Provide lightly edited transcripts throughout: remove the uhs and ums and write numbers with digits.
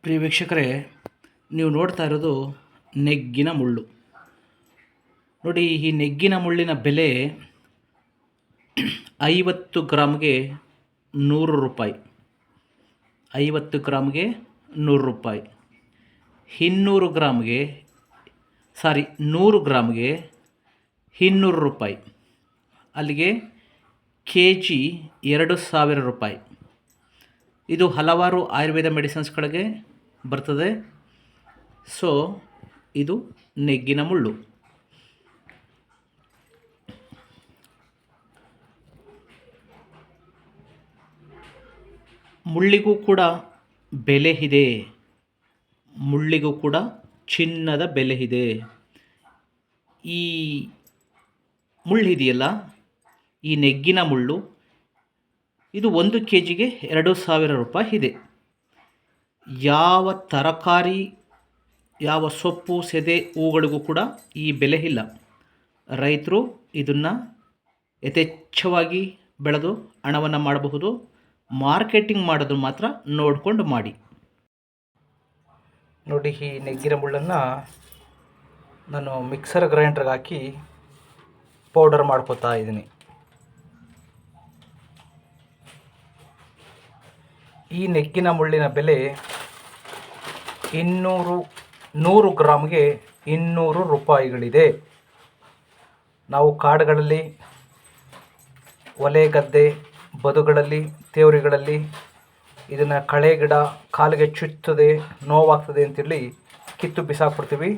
ಪ್ರಿಯ ವೀಕ್ಷಕರೇ, ನೀವು ನೋಡ್ತಾ ಇರೋದು ನೆಗ್ಗಿನ ಮುಳ್ಳು. ನೋಡಿ, ಈ ನೆಗ್ಗಿನ ಮುಳ್ಳಿನ ಬೆಲೆ 50 ಗ್ರಾಮ್ಗೆ 100 ರೂಪಾಯಿ. 50 ಗ್ರಾಮ್ಗೆ 100 ರೂಪಾಯಿ. 100 ಗ್ರಾಮ್ಗೆ 200 ರೂಪಾಯಿ. ಅಲ್ಲಿಗೆ kg 2000 ರೂಪಾಯಿ. ಇದು ಹಲವಾರು ಆಯುರ್ವೇದ ಮೆಡಿಸಿನ್ಸ್ಗಳಿಗೆ ಬರ್ತದೆ. ಸೊ ಇದು ನೆಗ್ಗಿನ ಮುಳ್ಳು. ಮುಳ್ಳಿಗೂ ಕೂಡ ಬೆಲೆ ಇದೆ. ಮುಳ್ಳಿಗೂ ಕೂಡ ಚಿನ್ನದ ಬೆಲೆ ಇದೆ. ಈ ಮುಳ್ಳು ಇದೆಯಲ್ಲ, ಈ ನೆಗ್ಗಿನ ಮುಳ್ಳು, ಇದು 1 kgಗೆ 2000 ರೂಪಾಯಿ ಇದೆ. ಯಾವ ತರಕಾರಿ, ಯಾವ ಸೊಪ್ಪು, ಸೆದೆ, ಹೂಗಳಿಗೂ ಕೂಡ ಈ ಬೆಲೆ ಇಲ್ಲ. ರೈತರು ಇದನ್ನು ಯಥೇಚ್ಛವಾಗಿ ಬೆಳೆದು ಹಣವನ್ನು ಮಾಡಬಹುದು. ಮಾರ್ಕೆಟಿಂಗ್ ಮಾಡೋದು ಮಾತ್ರ ನೋಡಿಕೊಂಡು ಮಾಡಿ. ನೋಡಿ, ಈ ನೆಗ್ಗಿನ ಮುಳ್ಳನ್ನು ನಾನು ಮಿಕ್ಸರ್ ಗ್ರೈಂಡ್ರಿಗೆ ಹಾಕಿ ಪೌಡರ್ ಮಾಡ್ಕೋತಾ ಇದ್ದೀನಿ. ಈ ನೆಗ್ಗಿನ ಮುಳ್ಳಿನ ಬೆಲೆ 100 ಗ್ರಾಮ್ಗೆ 200 ರೂಪಾಯಿಗಳಿದೆ. ನಾವು ಕಾಡುಗಳಲ್ಲಿ, ಒಲೆ ಗದ್ದೆ ಬದುಗಳಲ್ಲಿ, ತೇವರಿಗಳಲ್ಲಿ ಇದನ್ನು ಕಳೆ ಗಿಡ ಕಾಲಿಗೆ ಚುಚ್ಚುತ್ತದೆ, ನೋವಾಗ್ತದೆ ಅಂತೇಳಿ ಕಿತ್ತು ಬಿಸಾಕ್ಬಿಡ್ತೀವಿ.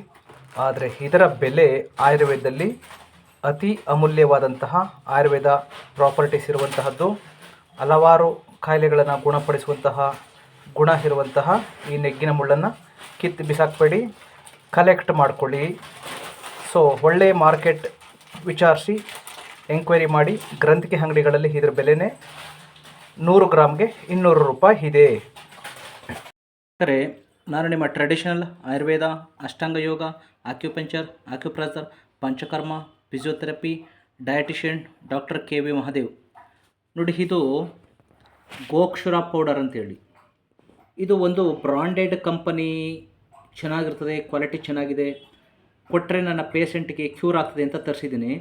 ಆದರೆ ಇದರ ಬೆಲೆ ಆಯುರ್ವೇದದಲ್ಲಿ ಅತಿ ಅಮೂಲ್ಯವಾದಂತಹ ಆಯುರ್ವೇದ ಪ್ರಾಪರ್ಟೀಸ್ ಇರುವಂತಹದ್ದು. ಹಲವಾರು ಕಾಯಿಲೆಗಳನ್ನು ಗುಣಪಡಿಸುವಂತಹ ಗುಣ ಇರುವಂತಹ ಈ ನೆಗ್ಗಿನ ಮುಳ್ಳನ್ನು ಕಿತ್ತು ಬಿಸಾಕಬೇಡಿ, ಕಲೆಕ್ಟ್ ಮಾಡ್ಕೊಳ್ಳಿ. ಸೊ ಒಳ್ಳೆಯ ಮಾರ್ಕೆಟ್ ವಿಚಾರಿಸಿ ಎಂಕ್ವೈರಿ ಮಾಡಿ. ಗ್ರಂಥಿಕೆ ಅಂಗಡಿಗಳಲ್ಲಿ ಇದರ ಬೆಲೆನೇ 100 ಗ್ರಾಮ್ಗೆ 200 ರೂಪಾಯಿ ಇದೆ. ಅಂದರೆ ನಾನು ನಿಮ್ಮ traditional Ayurveda, Ashtanga yoga, acupuncture, acupressure, Panchakarma, physiotherapy, dietitian doctor KV Mahadev. ನೋಡಿ, ಇದು ಗೋಕ್ಷುರ ಪೌಡರ್ ಅಂತೇಳಿ. ಇದು ಒಂದು ಬ್ರಾಂಡೆಡ್ ಕಂಪನಿ, ಚೆನ್ನಾಗಿರ್ತದೆ, ಕ್ವಾಲಿಟಿ ಚೆನ್ನಾಗಿದೆ, ಕೊಟ್ಟರೆ ನನ್ನ ಪೇಷೆಂಟ್ಗೆ ಕ್ಯೂರ್ ಆಗ್ತದೆ ಅಂತ ತರಿಸಿದ್ದೀನಿ.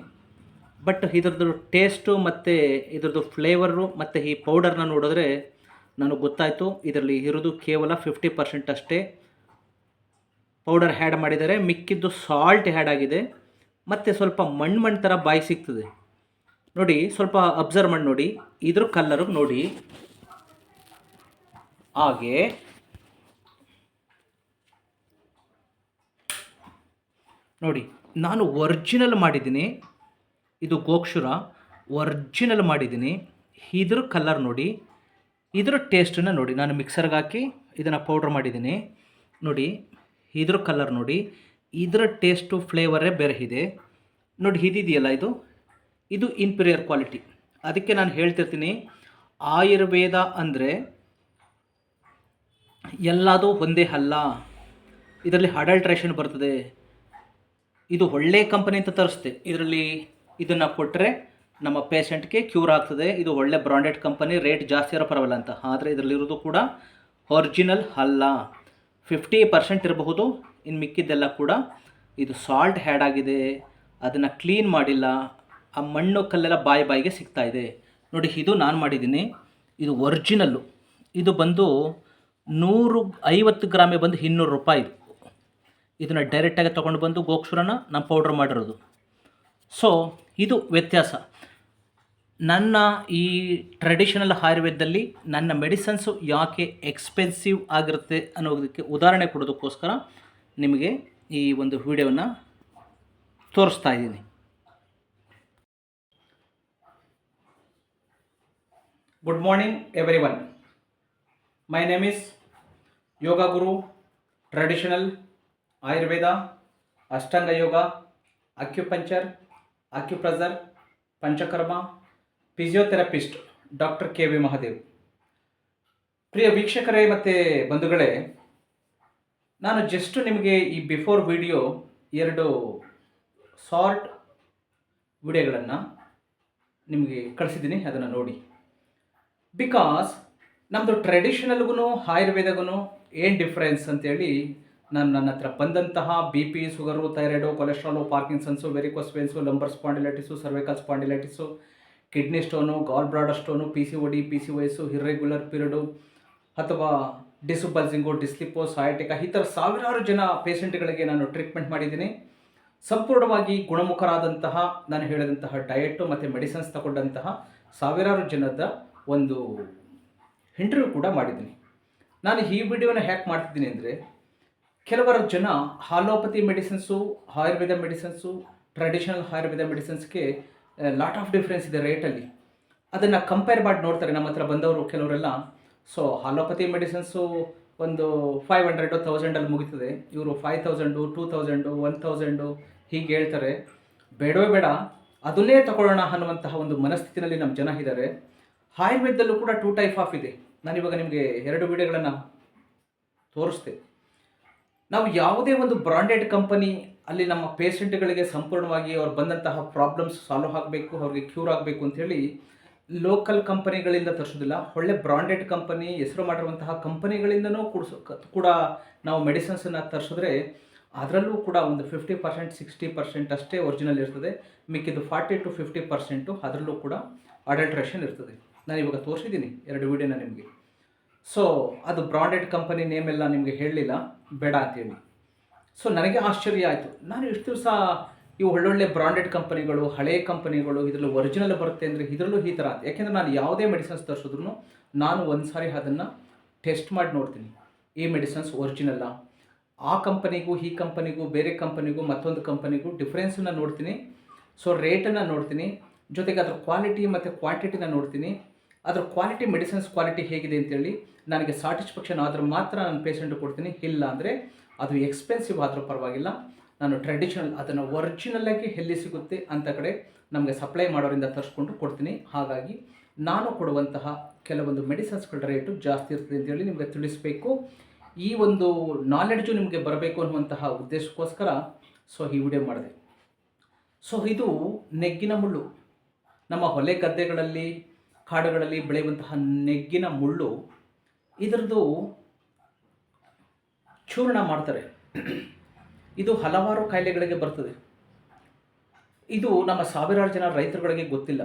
ಬಟ್ ಇದ್ರದ್ದು ಟೇಸ್ಟು ಮತ್ತು ಇದ್ರದ್ದು ಫ್ಲೇವರು ಮತ್ತು ಈ ಪೌಡರ್ನ ನೋಡಿದ್ರೆ ನನಗೆ ಗೊತ್ತಾಯಿತು, ಇದರಲ್ಲಿ ಇರೋದು ಕೇವಲ 50% ಅಷ್ಟೇ ಪೌಡರ್ ಹ್ಯಾಡ್ ಮಾಡಿದ್ದಾರೆ. ಮಿಕ್ಕಿದ್ದು ಸಾಲ್ಟ್ ಹ್ಯಾಡ್ ಆಗಿದೆ ಮತ್ತು ಸ್ವಲ್ಪ ಮಣ್ಣು ಥರ ಬಾಯಿ ಸಿಗ್ತದೆ. ನೋಡಿ, ಸ್ವಲ್ಪ ಅಬ್ಸರ್ವ್ ಮಾಡಿ ನೋಡಿ, ಇದ್ರ ಕಲ್ಲರು ನೋಡಿ. ಹಾಗೆ ನೋಡಿ, ನಾನು ಒರಿಜಿನಲ್ ಮಾಡಿದ್ದೀನಿ. ಇದು ಗೋಕ್ಷುರ ಒರಿಜಿನಲ್ ಮಾಡಿದ್ದೀನಿ. ಇದ್ರ ಕಲರ್ ನೋಡಿ, ಇದ್ರ ಟೇಸ್ಟನ್ನು ನೋಡಿ. ನಾನು ಮಿಕ್ಸರ್ಗೆ ಹಾಕಿ ಇದನ್ನು ಪೌಡ್ರ್ ಮಾಡಿದ್ದೀನಿ. ನೋಡಿ, ಇದ್ರ ಕಲರ್ ನೋಡಿ, ಇದರ ಟೇಸ್ಟು ಫ್ಲೇವರೇ ಬೇರೆ ಇದೆ. ನೋಡಿ, ಇದಿದೆಯಲ್ಲ, ಇದು ಇನ್ಪೀರಿಯರ್ ಕ್ವಾಲಿಟಿ. ಅದಕ್ಕೆ ನಾನು ಹೇಳ್ತಿರ್ತೀನಿ, ಆಯುರ್ವೇದ ಅಂದರೆ ಎಲ್ಲದೂ ಒಂದೇ ಅಲ್ಲ. ಇದರಲ್ಲಿ ಅಡಲ್ಟ್ರೇಷನ್ ಬರ್ತದೆ. ಇದು ಒಳ್ಳೆಯ ಕಂಪನಿ ಅಂತ ತರಿಸ್ತೆ. ಇದನ್ನು ಕೊಟ್ಟರೆ ನಮ್ಮ ಪೇಷೆಂಟ್ಗೆ ಕ್ಯೂರ್ ಆಗ್ತದೆ, ಇದು ಒಳ್ಳೆ ಬ್ರಾಂಡೆಡ್ ಕಂಪನಿ, ರೇಟ್ ಜಾಸ್ತಿ ಇರೋ ಪರವಾಗಿಲ್ಲ ಅಂತ. ಆದರೆ ಇದರಲ್ಲಿರೋದು ಕೂಡ ಒರಿಜಿನಲ್ ಅಲ್ಲ. 50% ಇರಬಹುದು, ಇನ್ನು ಮಿಕ್ಕಿದ್ದೆಲ್ಲ ಕೂಡ ಇದು ಸಾಲ್ಟ್ ಹ್ಯಾಡ್ ಆಗಿದೆ, ಅದನ್ನು ಕ್ಲೀನ್ ಮಾಡಿಲ್ಲ, ಆ ಮಣ್ಣು ಕಲ್ಲೆಲ್ಲ ಬಾಯಿಗೆ ಸಿಗ್ತಾ ಇದೆ. ನೋಡಿ, ಇದು ನಾನು ಮಾಡಿದ್ದೀನಿ, ಇದು ಒರಿಜಿನಲ್ಲು. ಇದು ಬಂದು 150 ಗ್ರಾಮಿಗೆ ಬಂದು 200 ರೂಪಾಯಿ. ಇದನ್ನು ಡೈರೆಕ್ಟಾಗಿ ತೊಗೊಂಡು ಬಂದು ಗೋಕ್ಷುರನ ನಾನು ಪೌಡ್ರ್ ಮಾಡಿರೋದು. ಸೊ ಇದು ವ್ಯತ್ಯಾಸ. ನನ್ನ ಈ ಟ್ರೆಡಿಷನಲ್ ಆಯುರ್ವೇದದಲ್ಲಿ ನನ್ನ ಮೆಡಿಸನ್ಸು ಯಾಕೆ ಎಕ್ಸ್ಪೆನ್ಸಿವ್ ಆಗಿರುತ್ತೆ ಅನ್ನೋದಕ್ಕೆ ಉದಾಹರಣೆ ಕೊಡೋದಕ್ಕೋಸ್ಕರ ನಿಮಗೆ ಈ ಒಂದು ವಿಡಿಯೋನ ತೋರಿಸ್ತಾ ಇದ್ದೀನಿ. Good morning everyone. My name is yoga guru, traditional Ayurveda, Ashtanga yoga, acupuncture, acupressure, Panchakarma, physiotherapist doctor KV Mahadev. ಪ್ರಿಯ ವೀಕ್ಷಕರೇ ಮತ್ತು ಬಂಧುಗಳೇ, ನಾನು ಜಸ್ಟ್ ನಿಮಗೆ ಈ ಬಿಫೋರ್ ವಿಡಿಯೋ 2 ಶಾರ್ಟ್ ವಿಡಿಯೋಗಳನ್ನು ನಿಮಗೆ ಕಳಿಸಿದ್ದೀನಿ, ಅದನ್ನು ನೋಡಿ. ಬಿಕಾಸ್ ನಮ್ಮದು ಟ್ರೆಡಿಷನಲ್ಗೂ ಆಯುರ್ವೇದಗೂ ಏನು ಡಿಫ್ರೆನ್ಸ್ ಅಂತೇಳಿ ನಾನು ನನ್ನ ಹತ್ರ ಬಂದಂತಹ B P, sugar, thyroid, cholesterol, Parkinson's, varicose veins, lumbar spondylitis, cervical spondylitis, kidney stone, gall bladder stone, P C O D, P C ವೈಸು, ಇರ್ರೆಗ್ಯುಲರ್ ಪೀರಿಯಡು ಅಥವಾ ಡಿಸುಬಲ್ಸಿಂಗು, ಡಿಸ್ಲಿಪೋ, ಸಯಾಟಿಕ ಈ ಥರ ಸಾವಿರಾರು ಜನ ಪೇಷಂಟ್ಗಳಿಗೆ ನಾನು ಟ್ರೀಟ್ಮೆಂಟ್ ಮಾಡಿದ್ದೀನಿ. ಸಂಪೂರ್ಣವಾಗಿ ಗುಣಮುಖರಾದಂತಹ, ನಾನು ಹೇಳಿದಂತಹ ಡಯೆಟ್ಟು ಮತ್ತು ಮೆಡಿಸಿನ್ಸ್ ತಗೊಂಡಂತಹ ಸಾವಿರಾರು ಜನದ ಒಂದು ಇಂಟರ್ವ್ಯೂ ಕೂಡ ಮಾಡಿದ್ದೀನಿ. ನಾನು ಈ ವಿಡಿಯೋನ ಹ್ಯಾಕ್ ಮಾಡ್ತಿದ್ದೀನಿ ಅಂದರೆ, ಕೆಲವರು ಜನ allopathy medicines, Ayurveda medicines, traditional Ayurveda ಮೆಡಿಸಿನ್ಸ್ಗೆ ಲಾಟ್ ಆಫ್ ಡಿಫ್ರೆನ್ಸ್ ಇದೆ ರೇಟಲ್ಲಿ. ಅದನ್ನು ಕಂಪೇರ್ ಮಾಡಿ ನೋಡ್ತಾರೆ ನಮ್ಮ ಹತ್ರ ಬಂದವರು ಕೆಲವರೆಲ್ಲ. ಸೊ ಹಾಲೋಪತಿ ಮೆಡಿಸಿನ್ಸು ಒಂದು 500 1000 ಮುಗಿತದೆ, ಇವರು 5000 2000 1000 ಹೀಗೆ ಹೇಳ್ತಾರೆ. ಬೇಡವೇ ಬೇಡ, ಅದನ್ನೇ ತಗೊಳ್ಳೋಣ ಅನ್ನುವಂತಹ ಒಂದು ಮನಸ್ಥಿತಿನಲ್ಲಿ ನಮ್ಮ ಜನ ಇದ್ದಾರೆ. ಆಯುರ್ವೇದದಲ್ಲೂ ಕೂಡ 2 ಟೈಪ್ ಆಫ್ ಇದೆ. ನಾನಿವಾಗ ನಿಮಗೆ 2 ವಿಡಿಯೋಗಳನ್ನು ತೋರಿಸ್ತೆ. ನಾವು ಯಾವುದೇ ಒಂದು ಬ್ರಾಂಡೆಡ್ ಕಂಪನಿ ಅಲ್ಲಿ ನಮ್ಮ ಪೇಷಂಟ್ಗಳಿಗೆ ಸಂಪೂರ್ಣವಾಗಿ ಅವ್ರು ಬಂದಂತಹ ಪ್ರಾಬ್ಲಮ್ಸ್ ಸಾಲ್ವ್ ಆಗಬೇಕು, ಅವ್ರಿಗೆ ಕ್ಯೂರ್ ಆಗಬೇಕು ಅಂಥೇಳಿ ಲೋಕಲ್ ಕಂಪನಿಗಳಿಂದ ತರಿಸೋದಿಲ್ಲ. ಒಳ್ಳೆ ಬ್ರಾಂಡೆಡ್ ಕಂಪನಿ, ಹೆಸರು ಮಾಡಿರುವಂತಹ ಕಂಪನಿಗಳಿಂದನೂ ಕೂಡ ನಾವು ಮೆಡಿಸಿನ್ಸನ್ನು ತರಿಸಿದ್ರೆ ಅದರಲ್ಲೂ ಕೂಡ ಒಂದು 50% 60% ಅಷ್ಟೇ ಒರಿಜಿನಲ್ ಇರ್ತದೆ. ಮಿಕ್ಕಿದ್ದು 40 to 50% ಅದರಲ್ಲೂ ಕೂಡ ಅಡಲ್ಟ್ರೇಷನ್ ಇರ್ತದೆ. ನಾನು ಇವಾಗ ತೋರಿಸಿದ್ದೀನಿ 2 ವಿಡಿಯೋನ ನಿಮಗೆ. ಸೊ ಅದು ಬ್ರಾಂಡೆಡ್ ಕಂಪನಿ ನೇಮ್ ಎಲ್ಲ ನಿಮಗೆ ಹೇಳಲಿಲ್ಲ, ಬೇಡ ಅಂತೇಳಿ. ಸೊ ನನಗೆ ಆಶ್ಚರ್ಯ ಆಯಿತು. ನಾನು ಇಷ್ಟು ದಿವಸ ಇವು ಒಳ್ಳೊಳ್ಳೆ ಬ್ರಾಂಡೆಡ್ ಕಂಪನಿಗಳು, ಹಳೆಯ ಕಂಪನಿಗಳು, ಇದರಲ್ಲಿ ಒರಿಜಿನಲ್ ಬರುತ್ತೆ ಅಂದರೆ ಇದರಲ್ಲೂ ಈ ಥರ ಅಂತ. ಯಾಕೆಂದರೆ ನಾನು ಯಾವುದೇ ಮೆಡಿಸಿನ್ಸ್ ತರಿಸಿದ್ರು ನಾನು ಒಂದು ಸಾರಿ ಅದನ್ನು ಟೆಸ್ಟ್ ಮಾಡಿ ನೋಡ್ತೀನಿ. ಈ ಮೆಡಿಸಿನ್ಸ್ ಒರಿಜಿನಲ್ಲ, ಆ ಕಂಪನಿಗೂ ಈ ಕಂಪನಿಗೂ ಬೇರೆ ಕಂಪನಿಗೂ ಮತ್ತೊಂದು ಕಂಪನಿಗೂ ಡಿಫ್ರೆನ್ಸನ್ನು ನೋಡ್ತೀನಿ. ಸೊ ರೇಟನ್ನು ನೋಡ್ತೀನಿ, ಜೊತೆಗೆ ಅದರ ಕ್ವಾಲಿಟಿ ಮತ್ತು ಕ್ವಾಂಟಿಟಿನ ನೋಡ್ತೀನಿ. ಅದರ ಕ್ವಾಲಿಟಿ, ಮೆಡಿಸಿನ್ಸ್ ಕ್ವಾಲಿಟಿ ಹೇಗಿದೆ ಅಂತೇಳಿ ನನಗೆ ಸ್ಯಾಟಿಸ್ಫ್ಯಾಕ್ಷನ್ ಆದರೆ ಮಾತ್ರ ನಾನು ಪೇಷಂಟ್ ಕೊಡ್ತೀನಿ. ಇಲ್ಲ ಅಂದರೆ ಅದು ಎಕ್ಸ್ಪೆನ್ಸಿವ್ ಆದರೂ ಪರವಾಗಿಲ್ಲ, ನಾನು ಟ್ರೆಡಿಷನಲ್ ಅದನ್ನು ಒರಿಜಿನಲ್ಲಾಗಿ ಎಲ್ಲಿ ಸಿಗುತ್ತೆ ಅಂಥ ಕಡೆ ನಮಗೆ ಸಪ್ಲೈ ಮಾಡೋರಿಂದ ತರಿಸ್ಕೊಂಡು ಕೊಡ್ತೀನಿ. ಹಾಗಾಗಿ ನಾನು ಕೊಡುವಂತಹ ಕೆಲವೊಂದು ಮೆಡಿಸಿನ್ಸ್ಗಳ ರೇಟು ಜಾಸ್ತಿ ಇರ್ತದೆ ಅಂತೇಳಿ ನಿಮಗೆ ತಿಳಿಸ್ಬೇಕು. ಈ ಒಂದು ನಾಲೆಡ್ಜು ನಿಮಗೆ ಬರಬೇಕು ಅನ್ನುವಂತಹ ಉದ್ದೇಶಕ್ಕೋಸ್ಕರ ಸೊ ಈ ವಿಡಿಯೋ ಮಾಡಿದೆ. ಸೊ ಇದು ನೆಗ್ಗಿನ ಮುಳ್ಳು. ನಮ್ಮ ಹೊಲೆ ಗದ್ದೆಗಳಲ್ಲಿ, ಕಾಡುಗಳಲ್ಲಿ ಬೆಳೆಯುವಂತಹ ನೆಗ್ಗಿನ ಮುಳ್ಳು, ಇದರದ್ದು ಚೂರ್ಣ ಮಾಡ್ತಾರೆ. ಇದು ಹಲವಾರು ಕಾಯಿಲೆಗಳಿಗೆ ಬರ್ತದೆ. ಇದು ನಮ್ಮ ಸಾವಿರಾರು ಜನ ರೈತರುಗಳಿಗೆ ಗೊತ್ತಿಲ್ಲ.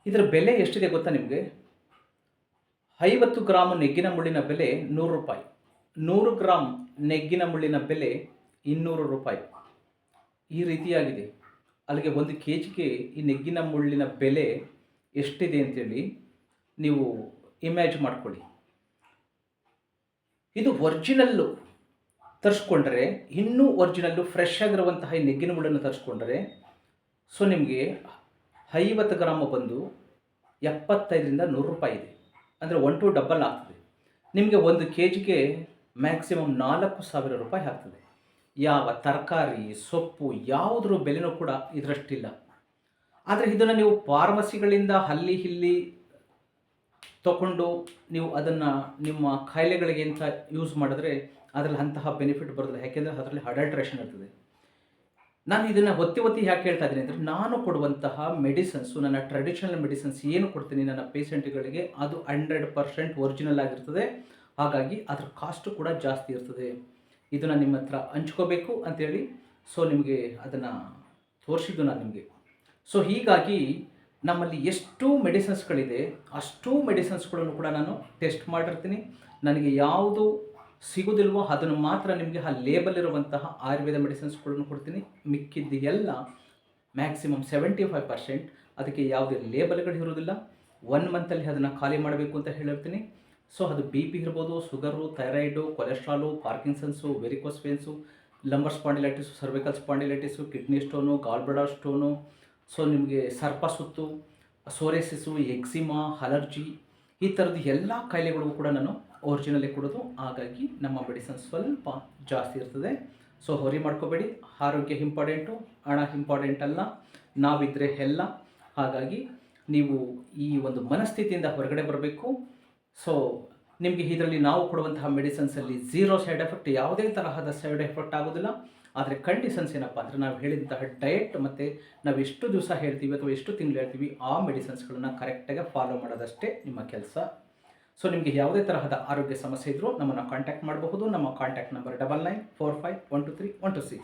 ಇದರ ಬೆಲೆ ಎಷ್ಟಿದೆ ಗೊತ್ತಾ ನಿಮಗೆ? 50 ಗ್ರಾಮ್ ನೆಗ್ಗಿನ ಮುಳ್ಳಿನ ಬೆಲೆ 100 ರೂಪಾಯಿ. 100 ಗ್ರಾಮ್ ನೆಗ್ಗಿನ ಮುಳ್ಳಿನ ಬೆಲೆ 200 ರೂಪಾಯಿ. ಈ ರೀತಿಯಾಗಿದೆ. ಅಲ್ಲಿಗೆ 1 kgಗೆ ಈ ನೆಗ್ಗಿನ ಮುಳ್ಳಿನ ಬೆಲೆ ಎಷ್ಟಿದೆ ಅಂತೇಳಿ ನೀವು ಇಮ್ಯಾಜ್ ಮಾಡ್ಕೊಳ್ಳಿ. ಇದು ಒರಿಜಿನಲ್ಲು ತರಿಸ್ಕೊಂಡ್ರೆ, ಇನ್ನೂ ಒರಿಜಿನಲ್ಲು ಫ್ರೆಶ್ ಆಗಿರುವಂತಹ ಈ ನೆಗ್ಗಿನ ಮುಳ್ಳನ್ನು ತರಿಸ್ಕೊಂಡ್ರೆ ಸೊ ನಿಮಗೆ 50 ಗ್ರಾಮ್ ಬಂದು 75ರಿಂದ 100 ರೂಪಾಯಿ ಇದೆ. ಅಂದರೆ 1 to ಡಬಲ್ ಆಗ್ತದೆ. ನಿಮಗೆ 1 kgಗೆ ಮ್ಯಾಕ್ಸಿಮಮ್ 4000 ರೂಪಾಯಿ ಆಗ್ತದೆ. ಯಾವ ತರಕಾರಿ, ಸೊಪ್ಪು ಯಾವುದ್ರ ಬೆಲೆನೂ ಕೂಡ ಇದರಷ್ಟಿಲ್ಲ. ಆದರೆ ಇದನ್ನು ನೀವು ಫಾರ್ಮಸಿಗಳಿಂದ ಅಲ್ಲಿ ಇಲ್ಲಿ ತಗೊಂಡು ನೀವು ಅದನ್ನು ನಿಮ್ಮ ಕಾಯಿಲೆಗಳಿಗೆ ಅಂತ ಯೂಸ್ ಮಾಡಿದ್ರೆ ಅದರಲ್ಲಿ ಅಂತಹ ಬೆನಿಫಿಟ್ ಬರೋದಿಲ್ಲ. ಯಾಕೆಂದರೆ ಅದರಲ್ಲಿ ಅಡಲ್ಟ್ರೇಷನ್ ಇರ್ತದೆ. ನಾನು ಇದನ್ನು ಒತ್ತಿ ಯಾಕೆ ಹೇಳ್ತಾ ಇದ್ದೀನಿ ಅಂದರೆ, ನಾನು ಕೊಡುವಂತಹ ಮೆಡಿಸಿನ್ಸು, ನನ್ನ ಟ್ರೆಡಿಷನಲ್ ಮೆಡಿಸಿನ್ಸ್ ಏನು ಕೊಡ್ತೀನಿ ನನ್ನ ಪೇಷಂಟ್ಗಳಿಗೆ, ಅದು 100% ಒರಿಜಿನಲ್ ಆಗಿರ್ತದೆ. ಹಾಗಾಗಿ ಅದರ ಕಾಸ್ಟು ಕೂಡ ಜಾಸ್ತಿ ಇರ್ತದೆ. ಇದನ್ನು ನಿಮ್ಮ ಹತ್ರ ಹಂಚ್ಕೋಬೇಕು ಅಂಥೇಳಿ ಸೊ ನಿಮಗೆ ಅದನ್ನು ತೋರಿಸಿದ್ದು ನಾನು ನಿಮಗೆ. ಸೊ ಹೀಗಾಗಿ ನಮ್ಮಲ್ಲಿ ಎಷ್ಟು ಮೆಡಿಸಿನ್ಸ್ಗಳಿದೆ ಅಷ್ಟು ಮೆಡಿಸಿನ್ಸ್ಗಳನ್ನು ಕೂಡ ನಾನು ಟೆಸ್ಟ್ ಮಾಡಿರ್ತೀನಿ. ನನಗೆ ಯಾವುದು ಸಿಗೋದಿಲ್ವೋ ಅದನ್ನು ಮಾತ್ರ ನಿಮಗೆ ಆ ಲೇಬಲ್ ಇರುವಂತಹ ಆಯುರ್ವೇದ ಮೆಡಿಸಿನ್ಸ್ಗಳನ್ನು ಕೊಡ್ತೀನಿ. ಮಿಕ್ಕಿದ್ದು ಎಲ್ಲ ಮ್ಯಾಕ್ಸಿಮಮ್ 75% ಅದಕ್ಕೆ ಯಾವುದೇ ಲೇಬಲ್ಗಳು ಇರೋದಿಲ್ಲ. 1 ಮಂತಲ್ಲಿ ಅದನ್ನು ಖಾಲಿ ಮಾಡಬೇಕು ಅಂತ ಹೇಳಿರ್ತೀನಿ. ಸೊ ಅದು ಬಿ ಪಿ ಇರ್ಬೋದು, sugar, thyroid, cholesterol, Parkinson's, varicose veins, lumbar spondylitis, cervical spondylitis, kidney stone, gall bladder stone, so ನಿಮಗೆ ಸರ್ಪಸುತ್ತು, ಸೋರೆಸಿಸು, ಎಕ್ಸಿಮಾ, ಅಲರ್ಜಿ, ಈ ಥರದ್ದು ಎಲ್ಲ ಕಾಯಿಲೆಗಳಿಗೂ ಕೂಡ ನಾನು ಒರಿಜಿನಲ್ಲೇ ಕೊಡೋದು. ಹಾಗಾಗಿ ನಮ್ಮ ಮೆಡಿಸಿನ್ ಸ್ವಲ್ಪ ಜಾಸ್ತಿ ಇರ್ತದೆ. ಸೊ ಹೊರಿ ಮಾಡ್ಕೋಬೇಡಿ. ಆರೋಗ್ಯ ಇಂಪಾರ್ಟೆಂಟು, ಹಣ ಇಂಪಾರ್ಟೆಂಟ್ ಅಲ್ಲ, ನಾವಿದ್ದರೆ ಎಲ್ಲ. ಹಾಗಾಗಿ ನೀವು ಈ ಒಂದು ಮನಸ್ಥಿತಿಯಿಂದ ಹೊರಗಡೆ ಬರಬೇಕು. ಸೊ ನಿಮಗೆ ಇದರಲ್ಲಿ ನಾವು ಕೊಡುವಂತಹ ಮೆಡಿಸಿನ್ಸಲ್ಲಿ 0 ಸೈಡ್ ಎಫೆಕ್ಟ್, ಯಾವುದೇ ತರಹದ ಸೈಡ್ ಎಫೆಕ್ಟ್ ಆಗೋದಿಲ್ಲ. ಆದರೆ ಕಂಡೀಷನ್ಸ್ ಏನಪ್ಪ ಅಂದರೆ, ನಾವು ಹೇಳಿದಂತಹ ಡಯಟ್ ಮತ್ತು ನಾವು ಎಷ್ಟು ದಿವಸ ಹೇಳ್ತೀವಿ ಅಥವಾ ಎಷ್ಟು ತಿಂಗಳು ಹೇಳ್ತೀವಿ ಆ ಮೆಡಿಸಿನ್ಸ್ಗಳನ್ನು ಕರೆಕ್ಟಾಗಿ ಫಾಲೋ ಮಾಡೋದಷ್ಟೇ ನಿಮ್ಮ ಕೆಲಸ. ಸೊ ನಿಮಗೆ ಯಾವುದೇ ತರಹದ ಆರೋಗ್ಯ ಸಮಸ್ಯೆ ಇದ್ದರೂ ನಮ್ಮನ್ನು ಕಾಂಟ್ಯಾಕ್ಟ್ ಮಾಡಬಹುದು. ನಮ್ಮ ಕಾಂಟ್ಯಾಕ್ಟ್ ನಂಬರ್ 9945123126.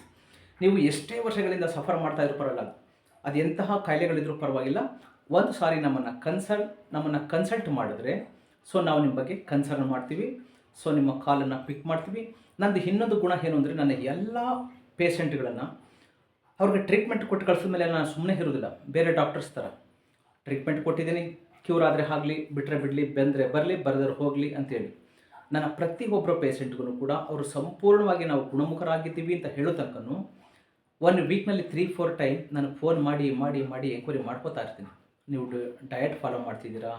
ನೀವು ಎಷ್ಟೇ ವರ್ಷಗಳಿಂದ ಸಫರ್ ಮಾಡ್ತಾ ಇದ್ರೂ ಪರವಾಗಿಲ್ಲ, ಅದು ಎಂತಹ ಕಾಯಿಲೆಗಳಿದ್ರೂ ಪರವಾಗಿಲ್ಲ, ಒಂದು ಸಾರಿ ನಮ್ಮನ್ನು ಕನ್ಸಲ್ಟ್ ಮಾಡಿದ್ರೆ ಸೊ ನಾವು ನಿಮ್ಮ ಬಗ್ಗೆ ಕನ್ಸರ್ನ್ ಮಾಡ್ತೀವಿ. ಸೊ ನಿಮ್ಮ ಕಾಲನ್ನು ಪಿಕ್ ಮಾಡ್ತೀವಿ. ನಂದು ಇನ್ನೊಂದು ಗುಣ ಏನು ಅಂದರೆ, ನನ್ನ ಎಲ್ಲ ಪೇಷಂಟ್ಗಳನ್ನು ಅವ್ರಿಗೆ ಟ್ರೀಟ್ಮೆಂಟ್ ಕೊಟ್ಟು ಕಳಿಸಿದ ಮೇಲೆ ನಾನು ಸುಮ್ಮನೆ ಇರೋದಿಲ್ಲ. ಬೇರೆ ಡಾಕ್ಟರ್ಸ್ ಥರ ಟ್ರೀಟ್ಮೆಂಟ್ ಕೊಟ್ಟಿದ್ದೀನಿ, ಕ್ಯೂರ್ ಆದರೆ ಆಗಲಿ, ಬಿಟ್ಟರೆ ಬಿಡಲಿ, ಬಂದರೆ ಬರಲಿ, ಬರೆದರೆ ಹೋಗಲಿ ಅಂತೇಳಿ ನನ್ನ ಪ್ರತಿಯೊಬ್ಬರ ಪೇಷಂಟ್ಗೂ ಕೂಡ ಅವರು ಸಂಪೂರ್ಣವಾಗಿ ನಾವು ಗುಣಮುಖರಾಗಿದ್ದೀವಿ ಅಂತ ಹೇಳೋ ತನಕನೂ 1 ವೀಕ್ನಲ್ಲಿ 3-4 ಟೈಮ್ ನಾನು ಫೋನ್ ಮಾಡಿ ಎಂಕ್ವೈರಿ ಮಾಡ್ಕೋತಾ ಇರ್ತೀನಿ. ನೀವು ಡಯಟ್ ಫಾಲೋ ಮಾಡ್ತಿದ್ದೀರಾ,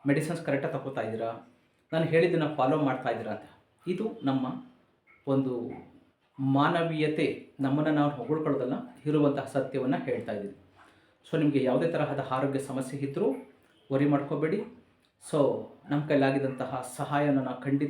ಮೆಡಿಸಿನ್ಸ್ ಕರೆಕ್ಟಾಗಿ ತಗೋತಾ ಇದ್ದೀರಾ, ನಾನು ಹೇಳಿದ್ದನ್ನು ಫಾಲೋ ಮಾಡ್ತಾ ಇದ್ದೀರಾ ಅಂತ. ಇದು ನಮ್ಮ ಒಂದು ಮಾನವೀಯತೆ, ನಮ್ಮನ್ನು ನಾವು ಹೊಗಳ್ಕೊಳ್ಳೋದಲ್ಲ, ಇರುವಂತಹ ಸತ್ಯವನ್ನು ಹೇಳ್ತಾ ಇದ್ದೀನಿ. ಸೊ ನಿಮಗೆ ಯಾವುದೇ ತರಹದ ಆರೋಗ್ಯ ಸಮಸ್ಯೆ ಇದ್ದರೂ ವರಿ ಮಾಡ್ಕೋಬೇಡಿ. ಸೊ ನಮ್ಮ ಕೈಲಾಗಿದ್ದಂತಹ ಸಹಾಯನ ನಾವು ಖಂಡಿತ